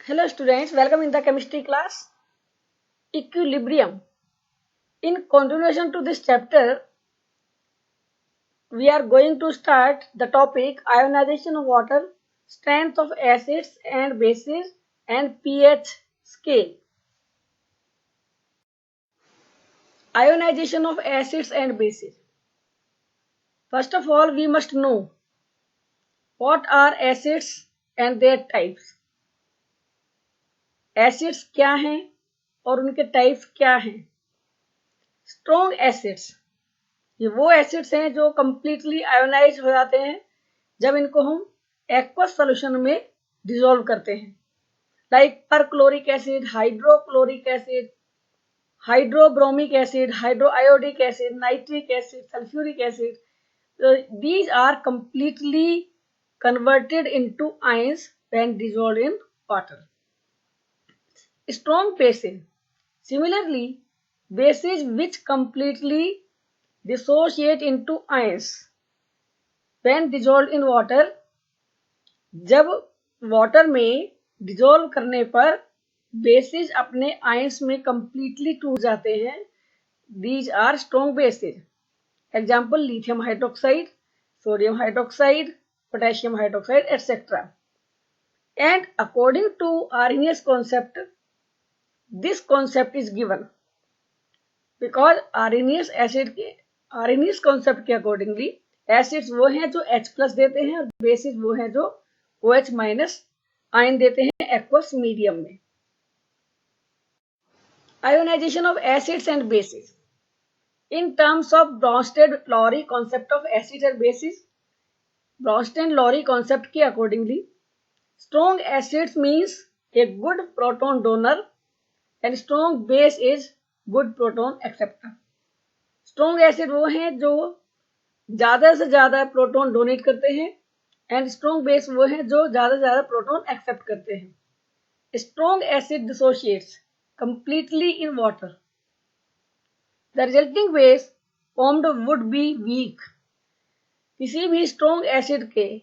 Hello students, welcome in the chemistry class. Equilibrium. In continuation to this chapter, we are going to start the topic ionization of water, strength of acids and bases and pH scale. Ionization of acids and bases. First of all, we must know what are acids and their types. Acids क्या हैं और उनके types क्या हैं। Strong acids, ये वो acids हैं जो कंप्लीटली आयोनाइज हो जाते हैं जब इनको हम एक्वस सॉल्यूशन में डिसॉल्व करते हैं, like perchloric acid, hydrochloric acid, hydrobromic acid, hydroiodic acid, nitric acid, sulphuric acid. These are completely converted into ions when dissolved in water. Strong bases. Similarly, bases which completely dissociate into ions when dissolved in water. जब water में dissolve करने पर basis अपने ions में completely टूट जाते हैं. These are strong bases. Example: lithium hydroxide, sodium hydroxide, potassium hydroxide, etc. And according to Arrhenius concept, this concept is given because Arrhenius concept के accordingly acids वो हैं जो H+ देते हैं और bases वो हैं जो OH- आयन देते हैं aqueous medium में. Ionization of acids and bases. In terms of Bronsted-Lowry concept of acids and bases, Bronsted-Lowry concept के accordingly, strong acids means a good proton donor and strong base is good proton acceptor. Strong acid वो हैं जो ज्यादा से ज्यादा proton donate करते हैं and strong base वो हैं जो ज्यादा से ज्यादा प्रोटॉन एक्सेप्ट करते हैं. Strong acid dissociates completely in water. The resulting base formed would be weak. किसी भी स्ट्रॉन्ग एसिड के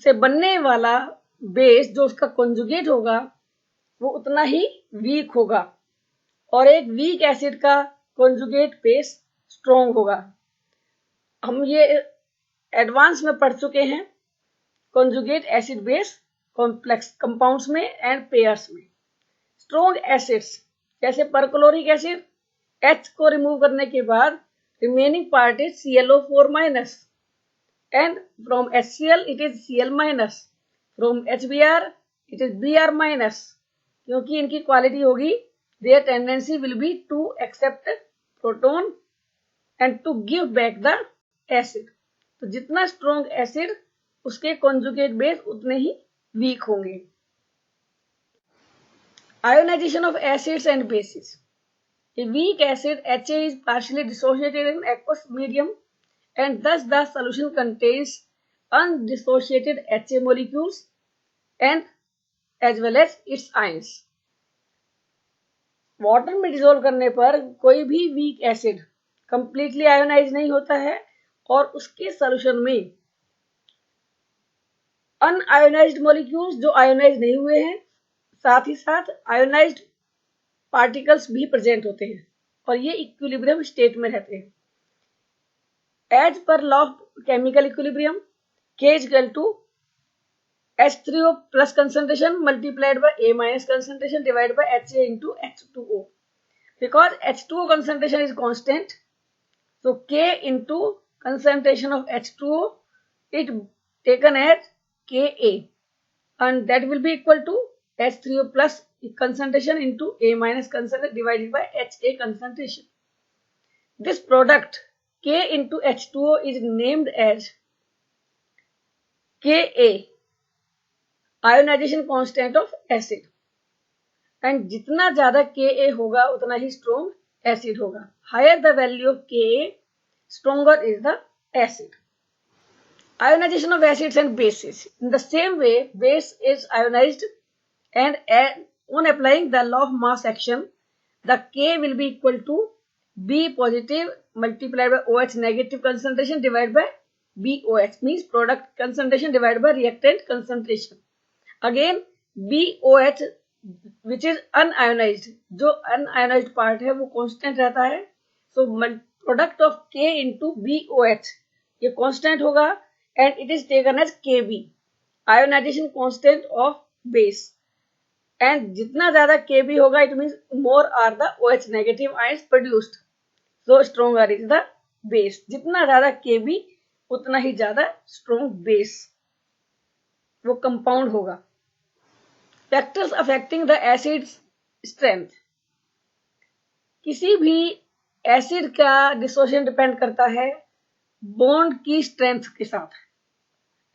से बनने वाला बेस जो उसका कॉन्जुगेट होगा वो उतना ही वीक होगा और एक वीक एसिड का कॉन्जुगेट बेस स्ट्रॉन्ग होगा. हम ये एडवांस में पढ़ चुके हैं conjugate acid base complex compounds में एंड पेयर्स में. स्ट्रॉन्ग एसिड्स जैसे परक्लोरिक एसिड, H को रिमूव करने के बाद remaining part is ClO4- and from HCl it is Cl-, from HBr it is Br-, क्योंकि इनकी क्वालिटी होगी their tendency will be to accept proton and to give back the acid. तो जितना strong acid उसके conjugate base उतने ही week होंगे. Ionization of acids and bases. A weak acid HA is partially dissociated in aqueous medium and thus the solution contains undissociated HA molecules and as well as its ions. Water में dissolve करने पर कोई भी weak acid completely ionise नहीं होता है और उसके सॉल्यूशन में अनआयोनाइज्ड मॉलिक्यूल्स जो आयोनाइज नहीं हुए हैं साथ ही साथ आयोनाइज्ड पार्टिकल्स भी प्रेजेंट होते हैं और ये इक्विलिब्रियम स्टेट में रहते हैं. As per law of chemical equilibrium, K is equal to H3O plus concentration multiplied by A- concentration divided by HA into H2O. Because H2O concentration is constant, so K into concentration of H2O is taken as Ka and that will be equal to H3O plus concentration into A- concentration divided by HA concentration. This product K into H2O is named as Ka, ionization constant of acid. And जितना ज्यादा Ka होगा उतना ही strong acid होगा. Higher the value of Ka, stronger is the acid. Ionization of acids and bases. In the same way, base is ionized and on applying the law of mass action, the K will be equal to B positive multiplied by OH negative concentration divided by BOH, means product concentration divided by reactant concentration. Again, BOH which is unionized, जो unionized part है वो constant रहता है. So product of K into BOH ये constant होगा and it is taken as KB, ionization constant of base. And जितना ज्यादा KB होगा it means more are the OH negative ions produced, so stronger is the base. जितना ज्यादा KB उतना ही ज्यादा स्ट्रोंग बेस वो कंपाउंड होगा. Factors affecting the acid strength. किसी भी एसिड का डिसोसिएशन डिपेंड करता है बॉन्ड की स्ट्रेंथ के साथ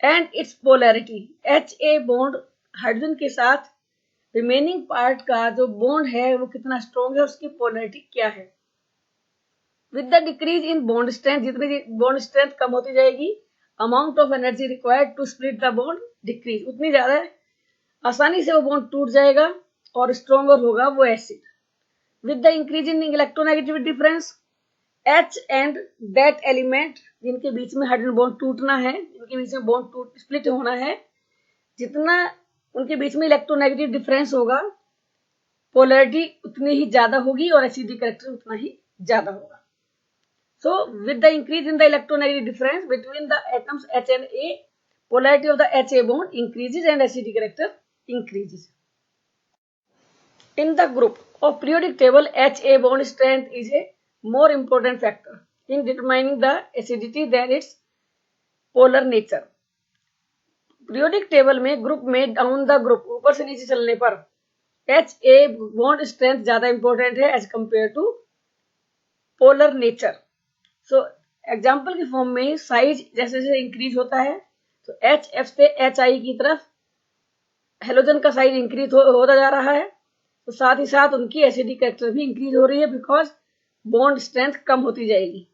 and it's polarity. HA bond hydrogen के साथ रिमेनिंग पार्ट का जो बॉन्ड है वो कितना स्ट्रॉन्ग है, उसकी पोलैरिटी क्या है. With the decrease in bond strength, जितनी बॉन्ड स्ट्रेंथ कम होती जाएगी, amount of energy required to split the bond decrease, उतनी ज्यादा आसानी से वो बॉन्ड टूट जाएगा और स्ट्रॉन्गर होगा वो acid. With the increase in electronegativity difference, H and that element जिनके बीच में हाइड्रोजन बॉन्ड टूटना है, जिनके बीच में बॉन्ड टूट स्प्लिट होना है, जितना उनके बीच में इलेक्ट्रोनेगेटिव डिफरेंस होगा पोलैरिटी उतनी ही ज्यादा होगी और एसिडिक कैरेक्टर उतना ही ज्यादा होगा. So with the increase in the electronegative difference between the atoms H and A, polarity of the HA bond increases and acidic character increases. In the group of periodic table, HA bond strength is a more important factor in determining the acidity than its polar nature. Periodic table में group में down the group ऊपर से नीचे चलने पर HA bond strength ज्यादा important है as compare to polar nature. So example के फॉर्म में साइज जैसे जैसे इंक्रीज होता है तो HF से HI की तरफ हेलोजन का साइज इंक्रीज होता जा रहा है, तो साथ ही साथ उनकी एसिडिक कैरेक्टर भी इंक्रीज हो रही है बिकॉज बॉन्ड स्ट्रेंथ कम होती जाएगी.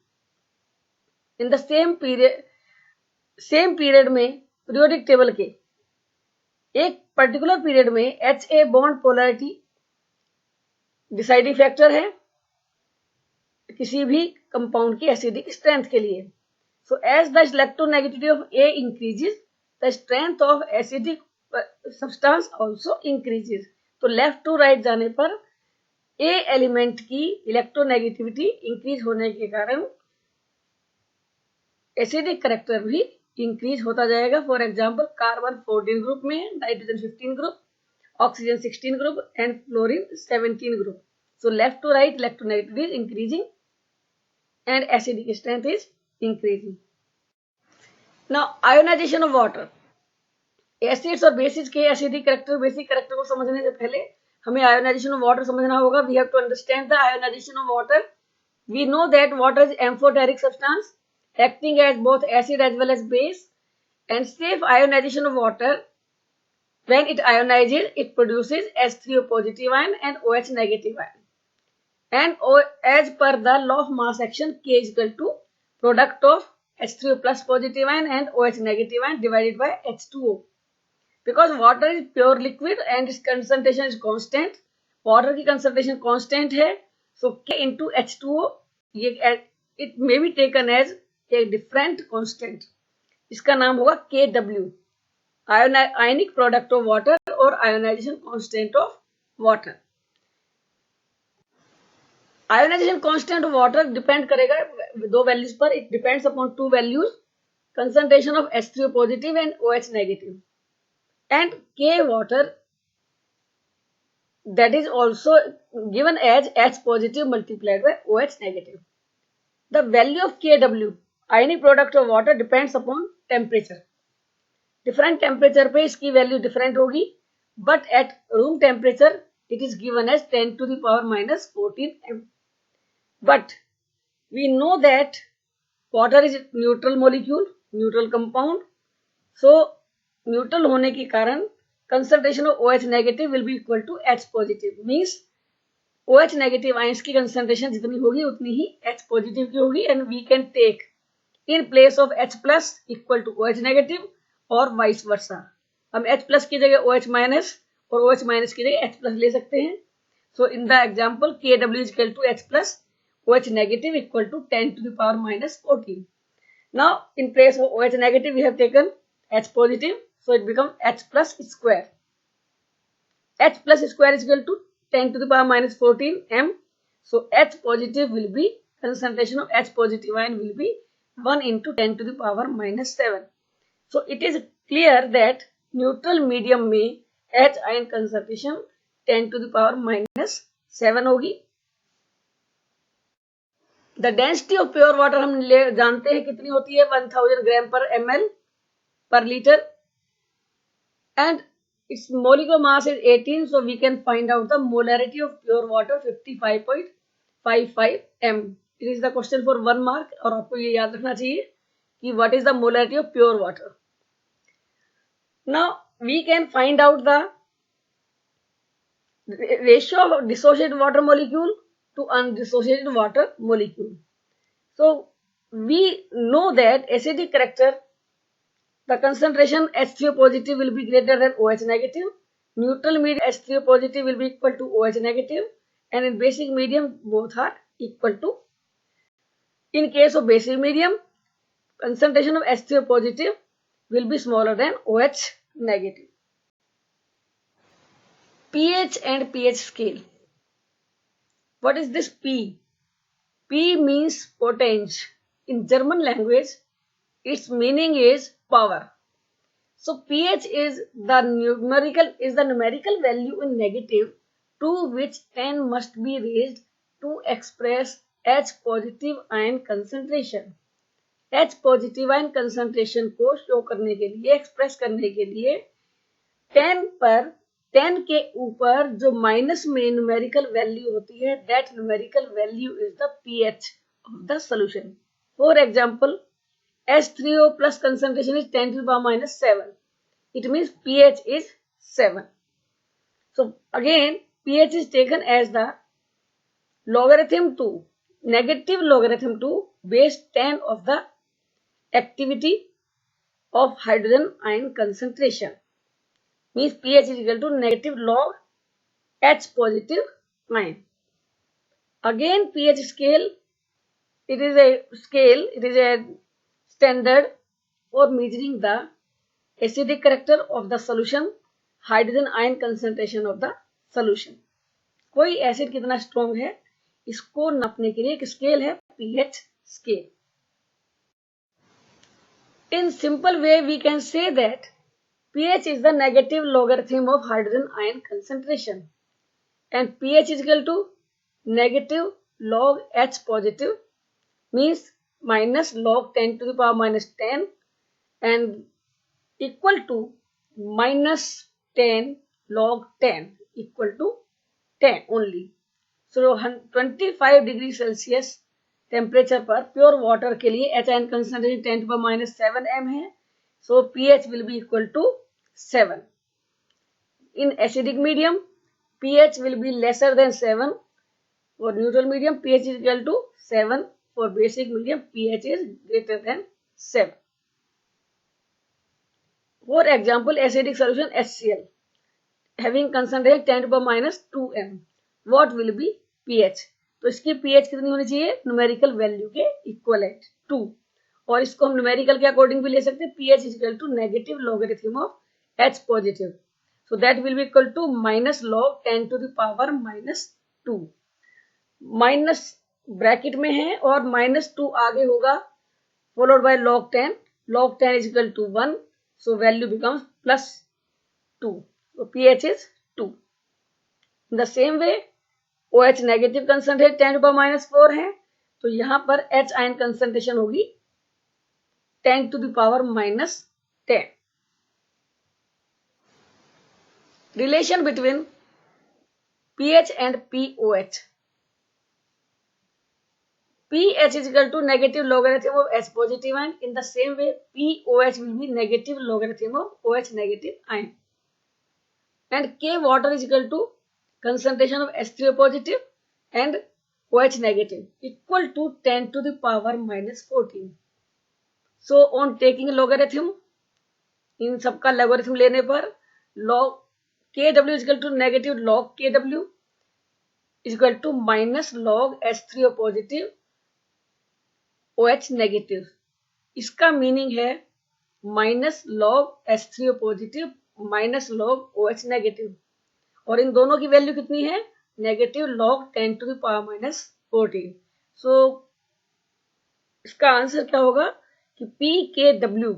इन द सेम पीरियड में पीरियोडिक टेबल के एक पर्टिकुलर पीरियड में HA bond polarity deciding factor है किसी भी कंपाउंड की एसिडिक स्ट्रेंथ के लिए. So as the electronegativity of A increases, the strength of acidic substance also increases. तो लेफ्ट टू राइट जाने पर A एलिमेंट की इलेक्ट्रोनेगेटिविटी इंक्रीज होने के कारण एसिडिक कैरेक्टर भी इंक्रीज होता जाएगा. फॉर एग्जाम्पल कार्बन 14 ग्रुप में, nitrogen 15 group, oxygen 16 group and fluorine 17 group. So left to right electronegativity is increasing and acidic strength is increasing. Now ionization of water. Acids और bases के acidic character basic character को समझने से पहले हमें ionisation of water समझना होगा. We have to understand the ionization of water. We know that water is amphoteric substance acting as both acid as well as base, and safe ionization of water, when it ionizes it produces H3O positive ion and OH negative ion. And as per the law of mass action, K is equal to product of H3O plus positive ion and OH negative ion divided by H2O. Because water is pure liquid and its concentration is constant, water की concentration constant है, so K into H2O it may be taken as a different constant. इसका नाम होगा KW, ionic product of water और ionization constant of water. Ionization constant of water depend करेगा दो values पर. It depends upon two values, concentration of H3O positive and OH negative, and K water that is also given as H positive multiplied by OH negative. The value of KW ionic product of water depends upon temperature. Different temperature पे इसकी value different होगी, but at room temperature it is given as 10 to the power minus 14 m. But we know that water is a neutral molecule, neutral compound. So neutral होने के कारण concentration of OH negative will be equal to H positive. Means OH negative ions की concentration जितनी होगी उतनी ही H positive की होगी, and we can take in place of H plus equal to OH negative और vice versa. हम H plus की जगह OH minus और OH माइनस की जगह H प्लस ले सकते हैं. So in the example KW is equal to H plus OH negative equal to 10 to the power minus 14. Now in place of OH negative we have taken H positive, so it become H plus square. H plus square is equal to 10 to the power minus 14 m. So H positive will be, concentration of H positive ion will be 1 into 10 to the power minus 7. So it is clear that neutral medium में H ion concentration 10 to the power minus 7 होगी. The density of pure water हम जानते हैं कितनी होती है, 1000 ग्राम पर ml per liter, and its molecular mass is 18, so we can find out the molarity of pure water 55.55 m. It is the question for 1 mark और आपको ये याद रखना चाहिए कि what is the molarity of pure water. Now we can find out the ratio of dissociated water molecule to undissociated water molecule. So we know that acidic character, the concentration H3O positive will be greater than OH negative. Neutral medium H3O positive will be equal to OH negative, and in basic medium both are equal to. In case of basic medium, concentration of H3O positive will be smaller than OH negative. pH and pH scale. What is this P? P means potenge. In German language, its meaning is power. So pH is the numerical value in negative to which 10 must be raised to express H positive ion concentration. H positive ion concentration को show करने के लिए, express करने के लिए 10 के ऊपर जो माइनस में न्यूमेरिकल वैल्यू होती है, that numerical value is the pH of the solution. For example, H3O plus concentration is 10 to the power minus 7. It means pH is 7. So again, pH is taken as the logarithm to, negative logarithm to base 10 of the activity of hydrogen ion concentration. Means pH is equal to negative log H positive ion. Again, pH scale, it is a standard for measuring the acidic character of the solution, hydrogen ion concentration of the solution. कोई acid कितना strong है इसको नापने के लिए एक scale है pH scale. In simple way, we can say that pH is the negative logarithm of hydrogen ion concentration, and pH is equal to negative log H positive, means minus log 10 to the power minus 10, and equal to minus 10 log 10 equal to 10 only. So 25 degree Celsius temperature पर pure water के लिए H ion concentration 10 to the power minus 7 m है. So pH will be equal to 7. In acidic medium, pH will be lesser than 7. For neutral medium, pH is equal to 7. For basic medium, pH is greater than 7. For example, acidic solution HCl having concentration 10 to the power minus 2 m. What will be pH? तो इसकी pH कितनी होनी चाहिए? Numerical value के equivalent 2. और इसको हम numerical के अकॉर्डिंग भी ले सकते हैं. pH is equal to negative logarithm of H positive. So that will be equal to minus log 10 to the power minus 2. Minus bracket में है और माइनस 2 आगे होगा, followed by log 10. log 10 is equal to 1. So value becomes plus 2. So pH is 2. In the same way, OH negative concentrate 10 to the power minus 4 है, तो यहां पर H ion concentration होगी 10 to the power minus 10. Relation between pH and pOH. pH is equal to negative logarithm of H positive ion. In the same way, pOH will be negative logarithm of OH negative ion. And K water is equal to concentration of H3O positive and OH negative equal to 10 to the power minus 14. So on taking logarithm, इन सबका logarithm लेने पर log KW is equal to negative log KW is equal to minus log H3O positive OH negative. इसका meaning है minus log H3O positive minus log OH negative. और इन दोनों की value कितनी है, negative log 10 to the power minus 14। सो इसका answer क्या होगा कि पी के डब्ल्यू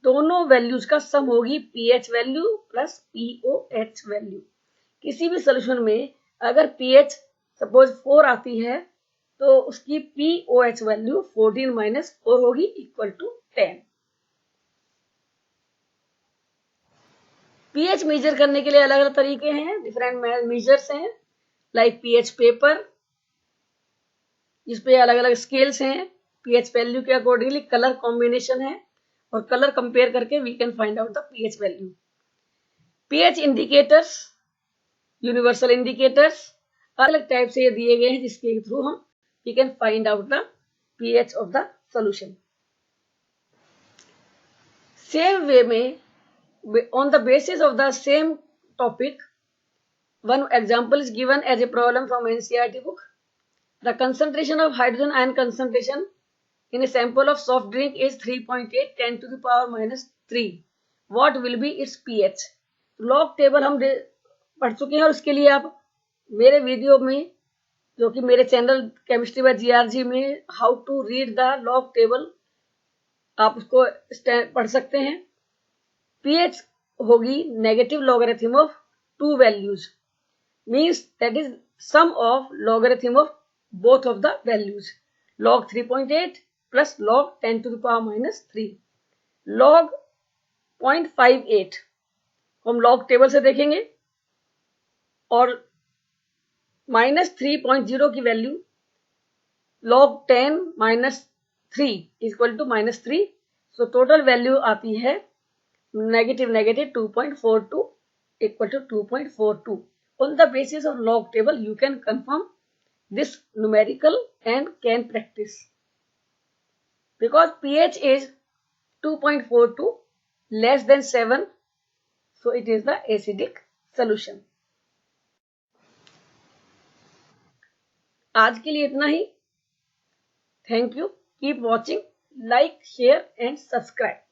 दोनों वैल्यूज का सम होगी pH value plus pOH value. किसी भी सोल्यूशन में अगर पीएच सपोज 4 आती है तो उसकी पीओएच वैल्यू 14 माइनस 4 होगी इक्वल टू 10। पीएच मेजर करने के लिए अलग अलग तरीके हैं, डिफरेंट मेजर्स हैं, लाइक पीएच पेपर जिसपे अलग अलग स्केल्स हैं, पीएच वैल्यू के अकॉर्डिंगली कलर कॉम्बिनेशन है और कलर कंपेयर करके we can find out the pH value. PH indicators, universal indicators अलग टाइप से दिए गए हैं जिसके थ्रू हम we can find out the pH of the solution. Same way में on the basis of the same topic, one example is given as a problem from NCERT book. The concentration of hydrogen ion concentration in a sample of soft drink is 3.8 10 to the power minus 3. What will be its pH? Log table हम पढ़ चुके हैं और उसके लिए आप मेरे video में जो कि मेरे चैनल केमिस्ट्री बाय जीआरजी में how to read the log table आप उसको पढ़ सकते हैं। pH होगी negative logarithm of two values, means that is sum of logarithm of both of the values, log 3.8 plus log 10 to the power minus 3। log 0.58 हम log table से देखेंगे और माइनस 3.0 की value log 10 minus 3 equal to minus 3। So total value आती है negative 2.42 equal to 2.42। On the basis of log table, you can confirm this numerical and can practice. Because pH is 2.42 less than 7, so it is the acidic solution. आज के लिए इतना ही। Thank you. Keep watching, like, share and subscribe.